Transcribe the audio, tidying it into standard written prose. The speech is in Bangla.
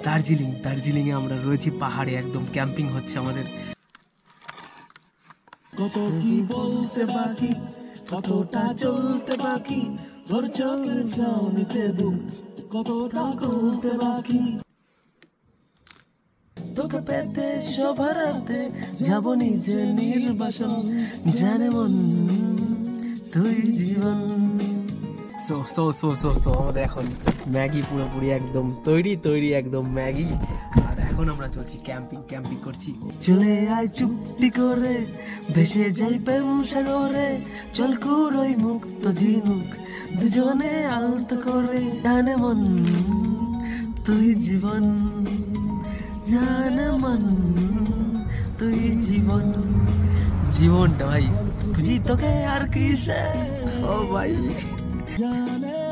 দার্জিলিংয়ে আমরা রয়েছি পাহাড়ে, একদম ক্যাম্পিং হচ্ছে আমাদের। কত কি বলতে বাকি, কতটা চলতে বাকি, তোর চোখের চাউনিতে দুঃখ কতটা খুলতে বাকি। তোকে পেতে শোভারাতে যাব নিজে নির্বাসন, জানে মন তুই জীবন। So so so so so আমাদের এখন ম্যাগি পুরোপুরি একদম তৈরি একদম ম্যাগি। আর এখন আমরা চলছি ক্যাম্পিং করছি। চলে আয় চুপটি করে, ভেসে যাই প্রেম সাগরে, চল কুড়োই মুক্ত ঝিনুক দুজনে আলতো করে, জানে মন তুই জীবন, জানে মন তুই জীবন। জীবনটা ভাই খুঁজি তোকে আর কিসে, ও ভাই। জানে